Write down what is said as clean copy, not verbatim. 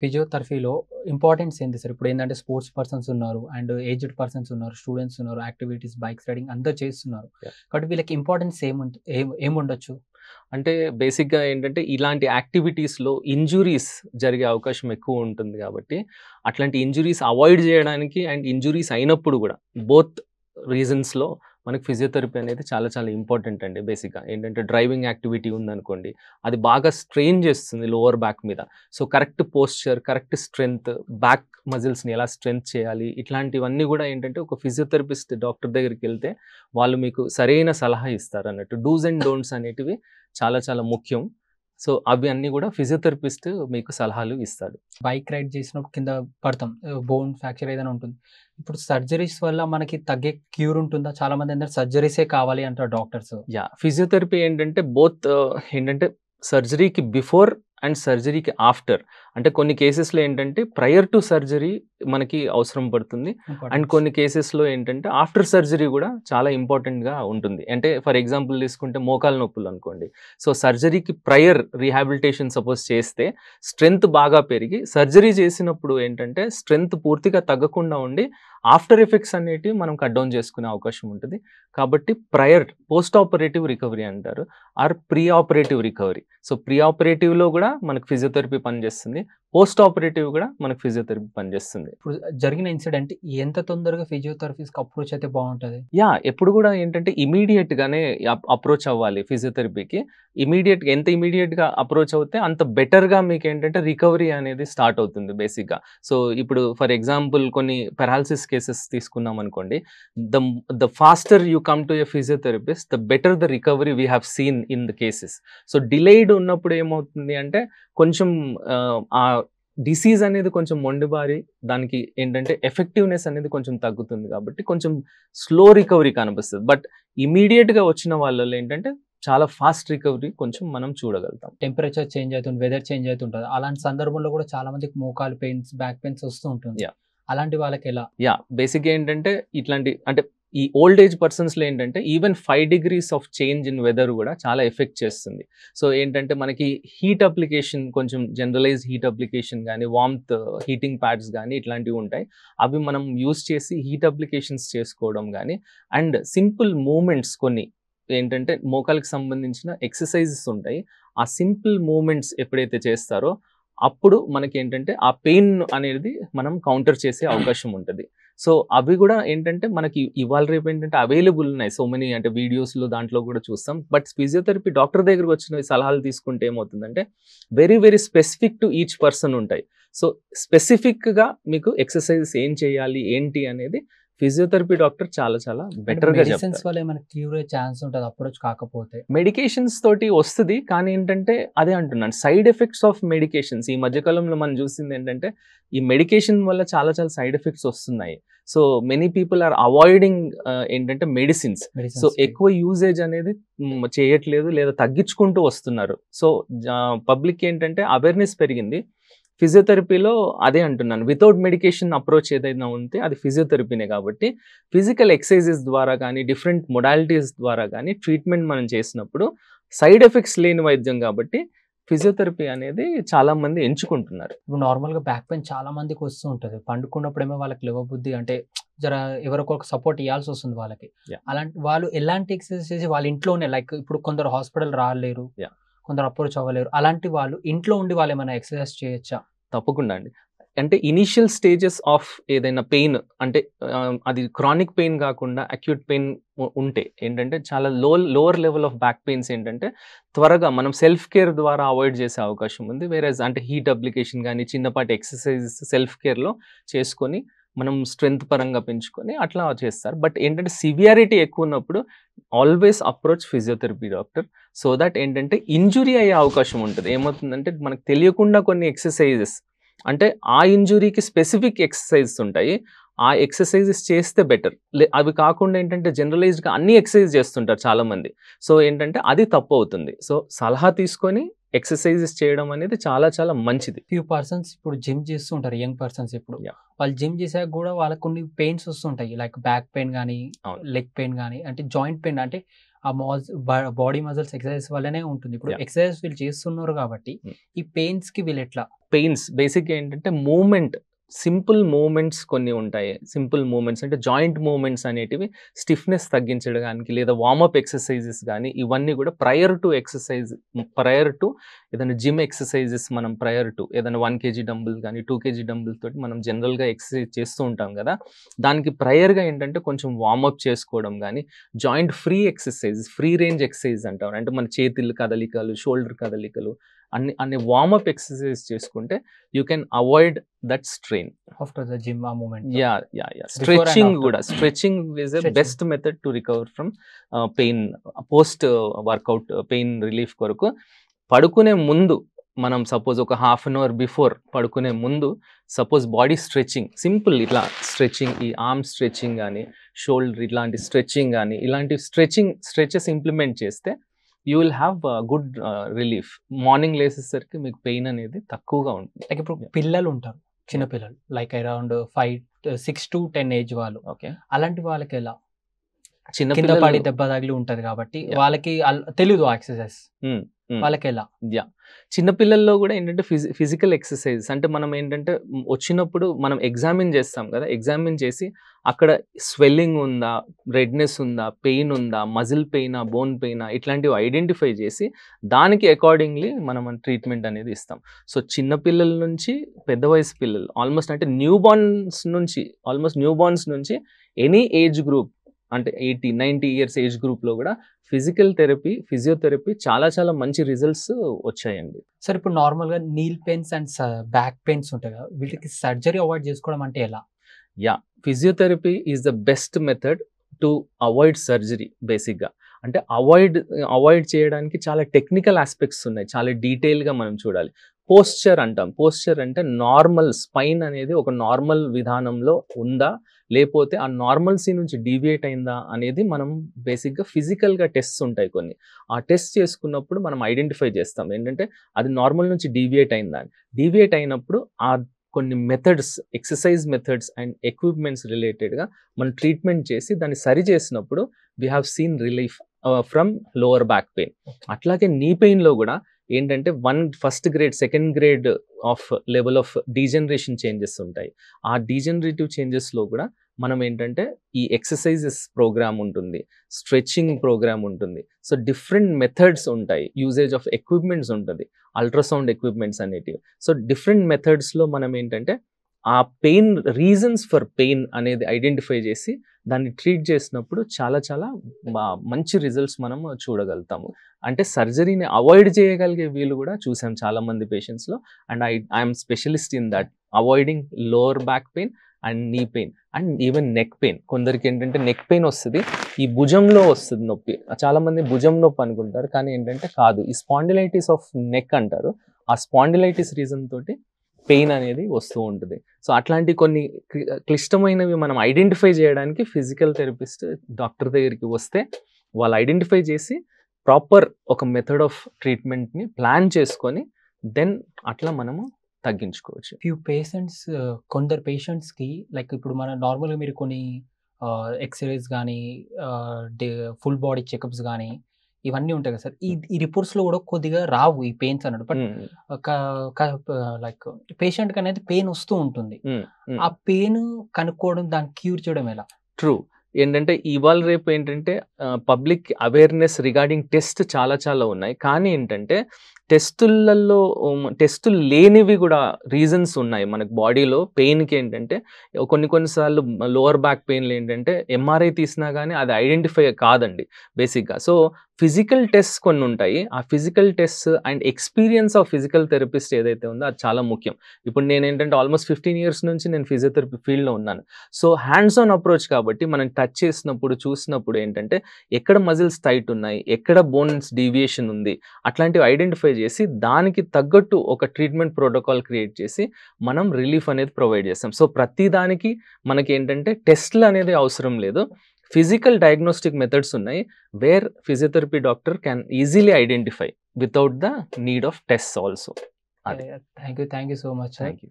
ఫిజియోథెరపీలో importance ఏంటి sir? ఇప్పుడు ఏందంటే స్పోర్ట్స్ పర్సన్స్ ఉన్నారు అండ్ ఏజ్డ్ పర్సన్స్ ఉన్నారు, స్టూడెంట్స్ ఉన్నారు, యాక్టివిటీస్, బైక్స్ రైడింగ్ అందరూ చేస్తున్నారు. యాహ్! కాబట్టి వీళ్ళకి ఇంపార్టెన్స్ ఏముండొచ్చు? అంటే బేసిక్‌గా ఏంటంటే ఇలాంటి యాక్టివిటీస్‌లో ఇంజ్యూరీస్ జరిగే అవకాశం ఎక్కువ ఉంటుంది గాబట్టి, అట్లాంటి ఇంజ్యూరీస్ అవాయిడ్ జేయడానికి అండ్ ఇంజ్యూరీస్ అయినప్పుడు గూడా బోత్ రీజన్స్‌లో మనకి ఫిజియోథెరపీ అనేది చాలా చాలా ఇంపార్టెంట్ అండి బేసిక్‌గా. ఏంటంటే డ్రైవింగ్ యాక్టివిటీ ఉందనుకోండి, అది బాగా స్ట్రెయిన్ చేస్తుంది లోవర్ బ్యాక్ మీద. So, correct posture, correct strength, back మజిల్స్‌ని ఎలా స్ట్రెంత్ చేయాలి, ఇట్లాంటివన్నీ గూడా ఏంటంటే ఒక ఫిజియోథెరపిస్ట్ డాక్టర్ దగ్గరికెళ్తే వాళ్ళు మీకు సరైన సలహా ఇస్తారన్నట్టు. డూస్ అండ్ డోంట్స్ అనేటివి చాలా చాలా ముఖ్యం. సో, అవి అన్నీ గూడా ఫిజియోథెరపిస్ట్ మీకు సలహాలు ఇస్తాడు. బైక్ రైడ్ చేసినప్పుడు కింద పడతాం. బోన్ ఫ్రాక్చర్ ఏదైనా ఉంటుంది. ఇప్పుడు సర్జరీస్ వల్ల మనకి తగ్గే క్యూర్ ఉంటుందా? చాలామంది ఏంటంటే సర్జరీసే కావాలి అంటారు డాక్టర్స్. యాహ్! ఫిజియోథెరపీ ఏంటంటే బోత్ ఏంటంటే సర్జరీకి బిఫోర్ అండ్ సర్జరీకి ఆఫ్టర్. అంటే కొన్ని కేసెస్‌లో ఏంటంటే ప్రయర్ టు సర్జరీ మనకి అవసరం పడుతుంది. And importance. కొన్ని కేసెస్‌లో ఏంటంటే ఆఫ్టర్ సర్జరీ గూడా చాలా ఇంపార్టెంట్‌గా ఉంటుంది. అంటే ఫర్ ఎగ్జాంపుల్ తీసుకుంటే మోకాలు నొప్పులు అనుకోండి. సో, సర్జరీకి ప్రయర్ రీహాబిలిటేషన్ సపోజ్ చేస్తే స్ట్రెంత్ బాగా పెరిగి సర్జరీ చేసినప్పుడు ఏంటంటే స్ట్రెంత్ పూర్తిగా తగ్గకుండా ఉండి ఆఫ్టర్ ఎఫెక్ట్స్ అనేటివి మనం కట్ డౌన్ చేసుకునే అవకాశం ఉంటది. కాబట్టి ప్రయర్ పోస్ట్ ఆపరేటివ్ రికవరీ అంటారు. Or pre operative recovery. So, pre ఆపరేటివ్‌లో గూడా మనకు ఫిజియోథెరపీ పనిచేస్తుంది. పోస్ట్ ఆపరేటివ్ గూడా మనకు ఫిజియోథెరపీ పనిచేస్తుంది. ఇప్పుడు జరిగిన ఇన్సిడెంట్ ఎంత తొందరగా ఫిజియోథెరపిస్ట్‌కి అప్రోచ్ అయితే బావుంటది? యాహ్! ఎప్పుడు గూడా ఏంటంటే ఇమ్మీడియేట్‌గానే అప్రోచ్ అవ్వాలి ఫిజియోథెరపీకి. ఇమ్మీడియేట్‌గా అప్రోచ్ అవుతే అంత బెటర్‌గా మీకేంటంటే రికవరీ అనేది స్టార్ట్ అవుతుంది బేసిక్‌గా. సో, ఇప్పుడు ఫర్ ఎగ్జాంపుల్ కొన్ని పారాలిసిస్ కేసెస్ తీసుకున్నామనుకోండి. The the faster you come to a physiotherapist the better the recovery we have seen in the cases. So, delayed ఉన్నప్పుడు ఏమవుతుంది అంటే కొంచెం ఆ డిసీజ్ అనేది కొంచెం మొండిబారి దానికి ఏంటంటే ఎఫెక్టివ్‌నెస్ అనేది కొంచెం తగ్గుతుంది కాబట్టి కొంచెం స్లో రికవరీ కనిపిస్తది. బట్ ఇమ్మీడియేట్‌గా వచ్చిన వాళ్ళలో ఏంటంటే చాలా ఫాస్ట్ రికవరీ కొంచెం మనం చూడగలుగుతాం. టెంపరేచర్ చేంజ్ అవుతుంది, వెదర్ చేంజ్ అవుతుంటది. అలాంటి సందర్భంలో కూడా చాలా మందికి మోకాలు పెయిన్స్, బ్యాక్ పెయిన్స్ వస్తూ ఉంటుంది. యాహ్! అలాంటి వాళ్ళకెలా? యాహ్! బేసిక్‌గా ఏంటంటే ఇట్లాంటి అంటే ఈ ఓల్డ్ ఏజ్ పర్సన్స్‌లో ఏంటంటే even 5 degrees of change in weather గూడా చాలా ఎఫెక్ట్ చేస్తుంది. సో, ఏంటంటే మనకి హీట్ అప్లికేషన్ కొంచెం జనరలైజ్డ్ హీట్ అప్లికేషన్ గాని, వార్మ్త్ హీటింగ్ ప్యాడ్స్ గాని ఇట్లాంటివి ఉంటాయి. అవి మనం యూజ్ చేసి హీట్ అప్లికేషన్స్ చేసుకోవడం గాని అండ్ సింపుల్ మూవ్‌మెంట్స్ కొన్ని ఏంటంటే మోకాలికి సంబంధించిన ఎక్సర్‌సైజెస్ ఉంటాయి. ఆ సింపుల్ మూవ్‌మెంట్స్ ఎప్పుడైతే చేస్తారో అప్పుడు మనకేంటంటే ఆ పెయిన్ అనేది మనం కౌంటర్ చేసే అవకాశం ఉంటది. సో, అవి గూడా ఏంటంటే మనకి ఇవాళ రేపు ఏంటంటే అవైలబుల్ ఉన్నాయి. సో మెనీ అంటే వీడియోస్‌లో దాంట్లో గూడా చూస్తాం. బట్ ఫిజియోథెరపీ డాక్టర్ దగ్గరకొచ్చిన సలహాలు తీసుకుంటే ఏమవుతుందంటే very very specific to each person ఉంటాయి. సో, స్పెసిఫిక్‌గా మీకు ఎక్సర్‌సైజెస్ ఏం చేయాలి, ఏంటి అనేది ఫిజియోథెరపీ డాక్టర్ చాలా చాలా అంటే బెటర్‌గా మెడిసిన్స్ చెప్తారు. వల్ల ఏమైనా క్యూర్ అయ్యే ఛాన్స్ ఉంటదా అప్రోచ్ కాకపోతే? మెడికేషన్స్ తోటి వస్తది. కానీ ఏంటంటే అదే అంటున్నాను. సైడ్ ఎఫెక్ట్స్ ఆఫ్ మెడికేషన్స్ ఈ మధ్య కాలంలో మనం చూసిందేంటంటే ఈ మెడికేషన్ వల్ల చాలా చాలా సైడ్ ఎఫెక్ట్స్ వస్తున్నాయి. So, many people are avoiding ఏంటంటే మెడిసిన్స్. సో, మెడిసిన్స్ ఎక్కువ యూసేజ్ అనేది చేయట్లేదు లేదా తగ్గించుకుంటూ వస్తున్నారు. సో, పబ్లిక్ ఏంటంటే అవేర్‌నెస్ పెరిగింది. ఫిజియోథెరపీలో అదే అంటున్నాను. వితౌట్ మెడికేషన్ అప్రోచ్ ఏదైనా ఉంటే అది ఫిజియోథెరపీనే కాబట్టి ఫిజికల్ ఎక్సర్‌సైజెస్ ద్వారా గానీ, డిఫరెంట్ మొడాలిటీస్ ద్వారా గానీ ట్రీట్మెంట్ మనం చేసినప్పుడు సైడ్ ఎఫెక్ట్స్ లేని వైద్యం కాబట్టి ఫిజియోథెరపీ అనేది చాలా మంది ఎంచుకుంటున్నారు. ఇప్పుడు నార్మల్‌గా బ్యాక్ పెయిన్ చాలా మందికి వస్తూ ఉంటది. పండుకున్నప్పుడేమో వాళ్ళకి లేవబుద్ధి అంటే జర ఎవరికో ఒక సపోర్ట్ ఇయ్యాల్సొస్తుంది వాళ్ళకి. యాహ్! అలాంటి వాళ్ళు ఎలాంటి ఎక్సర్‌సైజ్ చేసి వాళ్ళ ఇంట్లోనే లైక్ ఇప్పుడు కొందరు హాస్పిటల్ రాలేరు. యాహ్! కొందరు అప్రోచ్ అవ్వలేరు. అలాంటి వాళ్ళు ఇంట్లో ఉండి వాళ్ళేమైనా ఎక్సర్‌సైజ్ చేయొచ్చా? తప్పకుండా అండి. అంటే ఇనీషియల్ స్టేజెస్ ఆఫ్ ఏదైనా పెయిన్ అంటే అది క్రానిక్ పెయిన్ గాకుండా అక్యూట్ పెయిన్ ఉంటే ఏంటంటే చాలా lower level of back pains ఏంటంటే త్వరగా మనం సెల్ఫ్ కేర్ ద్వారా అవాయిడ్ చేసే అవకాశం ఉంది. వేరేస్ అంటే హీట్ అప్లికేషన్ గాని, చిన్నపాటి ఎక్సర్‌సైజెస్ సెల్ఫ్ కేర్‌లో చేసుకొని మనం స్ట్రెంత్ పరంగా పెంచుకొని అట్లా చేస్తారు. బట్ ఏంటంటే సివియారిటీ ఎక్కువున్నప్పుడు always approach physiotherapy doctor. So that ఏంటంటే ఇంజ్యూరీ అయ్యే అవకాశం ఉంటది. ఏమవుతుందంటే మనకు తెలియకుండా కొన్ని ఎక్సర్‌సైజెస్ అంటే ఆ ఇంజ్యూరీకి స్పెసిఫిక్ ఎక్సర్‌సైజెస్ ఉంటాయి. ఆ ఎక్సర్‌సైజెస్ చేస్తే బెటర్. అవి కాకుండా ఏంటంటే జనరలైజ్డ్‌గా అన్ని ఎక్సర్‌సైజ్ చేస్తుంటారు చాలామంది. సో ఏంటంటే అది తప్పవుతుంది. సో సలహా తీసుకొని ఎక్సర్‌సైజెస్ చేయడం అనేది చాలా చాలా మంచిది. ఫ్యూ పర్సన్స్ ఇప్పుడు జిమ్ చేస్తూ ఉంటారు. యంగ్ పర్సన్స్ ఇప్పుడు. యాహ్! వాళ్ళు జిమ్ చేసాక గూడా వాళ్ళకి కొన్ని పెయిన్స్ వస్తుంటాయి. లైక్ బ్యాక్ పెయిన్ గానీ, అవును. లెగ్ పెయిన్ గానీ, అంటే జాయింట్ పెయిన్ అంటే ఆ బాడీ మజిల్స్ ఎక్సర్సైజ్ వల్లనే ఉంటుంది. ఇప్పుడు Yeah. ఎక్సర్సైజ్ వీళ్ళు చేస్తున్నారు కాబట్టి ఈ పెయిన్స్ కి వీళ్ళు ఎట్లా? పెయిన్స్ బేసిక్గా ఏంటంటే మూమెంట్, సింపుల్ మూమెంట్స్ కొన్ని ఉంటాయి. సింపుల్ మూమెంట్స్ అంటే జాయింట్ మూమెంట్స్ అనేటివి స్టిఫ్నెస్ తగ్గించడానికి, లేదా వార్మప్ ఎక్సర్సైజెస్ కానీ ఇవన్నీ కూడా prior to exercise, prior to ఏదైనా జిమ్ ఎక్సర్సైజెస్, మనం ప్రయర్ టు ఏదైనా 1 kg డంబుల్ కానీ 2 kg డంబుల్ తోటి మనం జనరల్గా ఎక్సర్సైజ్ చేస్తూ ఉంటాం కదా, దానికి ప్రయర్గా ఏంటంటే కొంచెం వార్మప్ చేసుకోవడం కానీ, joint free exercise, free range exercise అంటారు. అంటే మన చేతుల కదలికలు, షోల్డర్ కదలికలు, అన్ని వార్మప్ ఎక్సర్సైజ్ చేసుకుంటే you can avoid that strain after the gym ఆ మూమెంట్. స్ట్రెచింగ్ కూడా, stretching is a best method to recover from pain, post workout pain relief కొరకు. పడుకునే ముందు మనం సపోజ్ ఒక హాఫ్ అన్ అవర్ బిఫోర్ పడుకునే ముందు సపోజ్ బాడీ స్ట్రెచింగ్, సింపుల్ ఇట్లా స్ట్రెచింగ్, ఈ ఆర్మ్ స్ట్రెచింగ్ కానీ, షోల్డర్ ఇట్లాంటి స్ట్రెచింగ్ కానీ, ఇలాంటి స్ట్రెచెస్ ఇంప్లిమెంట్ చేస్తే you will have good relief. Morning లేసేసరికి మీకు పెయిన్ అనేది తక్కువగా ఉంటుంది. లైక్ ఇప్పుడు పిల్లలు ఉంటారు, చిన్న పిల్లలు, లైక్ అరౌండ్ 6 to 10 ఏజ్ వాళ్ళు, ఓకే, అలాంటి వాళ్ళకి ఎలా? చిన్న కింద పడి దెబ్బ తగిలి ఉంటది కాబట్టి వాళ్ళకి తెలియదు ఆ ఎక్సర్సైజ్, వాళ్ళకి ఎలా? చిన్నపిల్లల్లో కూడా ఏంటంటే ఫిజికల్ ఎక్సర్సైజెస్ అంటే మనం ఏంటంటే వచ్చినప్పుడు మనం ఎగ్జామిన్ చేస్తాం కదా, ఎగ్జామిన్ చేసి అక్కడ స్వెల్లింగ్ ఉందా, రెడ్నెస్ ఉందా, పెయిన్ ఉందా, మజిల్ పెయినా, బోన్ పెయినా, ఇట్లాంటివి ఐడెంటిఫై చేసి దానికి అకార్డింగ్లీ మనం ట్రీట్మెంట్ అనేది ఇస్తాం. సో చిన్నపిల్లల నుంచి పెద్ద వయసు పిల్లలు, ఆల్మోస్ట్ అంటే న్యూ బార్న్స్ నుంచి ఎనీ ఏజ్ గ్రూప్ అంటే 80-90 ఇయర్స్ ఏజ్ గ్రూప్లో కూడా ఫిజియోథెరపీ చాలా చాలా మంచి రిజల్ట్స్ వచ్చాయండి. సార్ ఇప్పుడు నార్మల్గా knee pains and back pains ఉంటాయి కదా, వీటికి సర్జరీ అవాయిడ్ చేసుకోవడం అంటే ఎలా? Physiotherapy is the best method to avoid surgery. బేసిక్గా అంటే అవాయిడ్ చేయడానికి చాలా టెక్నికల్ ఆస్పెక్ట్స్ ఉన్నాయి, చాలా డీటెయిల్గా మనం చూడాలి. పోస్చర్ అంటాం. పోస్చర్ అంటే నార్మల్ స్పైన్ అనేది ఒక నార్మల్ విధానంలో ఉందా, లేకపోతే ఆ నార్మల్సీ నుంచి డీవియేట్ అయిందా అనేది మనం బేసిక్గా ఫిజికల్గా టెస్ట్స్ ఉంటాయి కొన్ని. ఆ టెస్ట్ చేసుకున్నప్పుడు మనం ఐడెంటిఫై చేస్తాం ఏంటంటే అది నార్మల్ నుంచి డీవియేట్ అయిందా అని. డీవియేట్ అయినప్పుడు ఆ కొన్ని methods, exercise methods and equipments రిలేటెడ్గా మనం ట్రీట్మెంట్ చేసి దాన్ని సరి చేసినప్పుడు we have seen relief from lower back pain. అట్లాగే నీ పెయిన్లో కూడా ఏంటంటే first grade, second grade of level of degeneration changes ఉంటాయి. ఆ డీజనరేటివ్ చేంజెస్లో కూడా మనం ఏంటంటే ఈ ఎక్సర్సైజెస్ ప్రోగ్రామ్ ఉంటుంది, స్ట్రెచింగ్ ప్రోగ్రామ్ ఉంటుంది. సో డిఫరెంట్ మెథడ్స్ ఉంటాయి, యూజేజ్ ఆఫ్ ఎక్విప్మెంట్స్ ఉంటుంది, అల్ట్రాసౌండ్ ఎక్విప్మెంట్స్ అనేటివి. సో డిఫరెంట్ మెథడ్స్లో మనం ఏంటంటే ఆ పెయిన్, రీజన్స్ ఫర్ పెయిన్ అనేది ఐడెంటిఫై చేసి దాన్ని ట్రీట్ చేసినప్పుడు చాలా చాలా మంచి రిజల్ట్స్ మనం చూడగలుగుతాము. అంటే సర్జరీని అవాయిడ్ చేయగలిగే వీళ్ళు కూడా చూసాం చాలామంది పేషెంట్స్లో. And I'm specialist in that, avoiding lower back pain and knee pain and even neck pain. కొందరికి ఏంటంటే నెక్ పెయిన్ వస్తుంది, ఈ భుజంలో వస్తుంది నొప్పి. చాలామంది భుజం నొప్పి అనుకుంటారు, కానీ ఏంటంటే కాదు, ఈ స్పాండిలైటిస్ ఆఫ్ నెక్ అంటారు. ఆ స్పాండిలైటిస్ రీజన్ తోటి పెయిన్ అనేది వస్తూ ఉంటుంది. సో అట్లాంటి కొన్ని క్లిష్టమైనవి మనం ఐడెంటిఫై చేయడానికి ఫిజికల్ థెరపిస్ట్ డాక్టర్ దగ్గరికి వస్తే వాళ్ళు ఐడెంటిఫై చేసి ప్రాపర్ ఒక మెథడ్ ఆఫ్ ట్రీట్మెంట్ని ప్లాన్ చేసుకొని దెన్ అట్లా మనము తగ్గించుకోవచ్చు. కొందరు పేషెంట్స్కి లైక్ ఇప్పుడు మన నార్మల్గా మీరు కొన్ని ఎక్స్రేస్ కానీ, ఫుల్ బాడీ చెకప్స్ కానీ ఇవన్నీ ఉంటాయి కదా సార్, ఈ రిపోర్ట్స్లో కూడా కొద్దిగా రావు ఈ పెయిన్స్ అన్నట్టు. బట్ లైక్ పేషెంట్కి అనేది పెయిన్ వస్తూ ఉంటుంది, ఆ పెయిన్ కనుక్కోవడం, దాన్ని క్యూర్ చేయడం ఎలా? ట్రూ. ఏంటంటే ఇవాళ రేపు ఏంటంటే పబ్లిక్ అవేర్నెస్ రిగార్డింగ్ టెస్ట్ చాలా చాలా ఉన్నాయి, కానీ ఏంటంటే టెస్టులు లేనివి కూడా రీజన్స్ ఉన్నాయి మనకు బాడీలో పెయిన్కి. ఏంటంటే కొన్నిసార్లు లోవర్ బ్యాక్ పెయిన్లు ఏంటంటే ఎంఆర్ఐ తీసినా కానీ అది ఐడెంటిఫై కాదండి బేసిక్గా. సో ఫిజికల్ టెస్ట్ కొన్ని ఉంటాయి, ఆ physical test and experience of physical therapist ఏదైతే ఉందో అది చాలా ముఖ్యం. ఇప్పుడు నేను ఏంటంటే ఆల్మోస్ట్ 15 years నుంచి నేను ఫిజియోథెరపీ ఫీల్డ్లో ఉన్నాను. సో హ్యాండ్స్ ఆన్ అప్రోచ్ కాబట్టి మనం టచ్ చేసినప్పుడు, చూసినప్పుడు ఏంటంటే ఎక్కడ మజిల్స్ టైట్ ఉన్నాయి, ఎక్కడ బోన్స్ డీవియేషన్ ఉంది, అట్లాంటివి ఐడెంటిఫై చేసి దానికి తగ్గట్టు ఒక ట్రీట్మెంట్ ప్రోటోకాల్ క్రియేట్ చేసి మనం రిలీఫ్ అనేది ప్రొవైడ్ చేస్తాం. సో ప్రతి దానికి మనకి ఏంటంటే టెస్ట్లు అనేది అవసరం లేదు, ఫిజికల్ డయాగ్నోస్టిక్ మెథడ్స్ ఉన్నాయి where physiotherapy doctor can easily identify without the need of test also. Thank you so much. Thank you.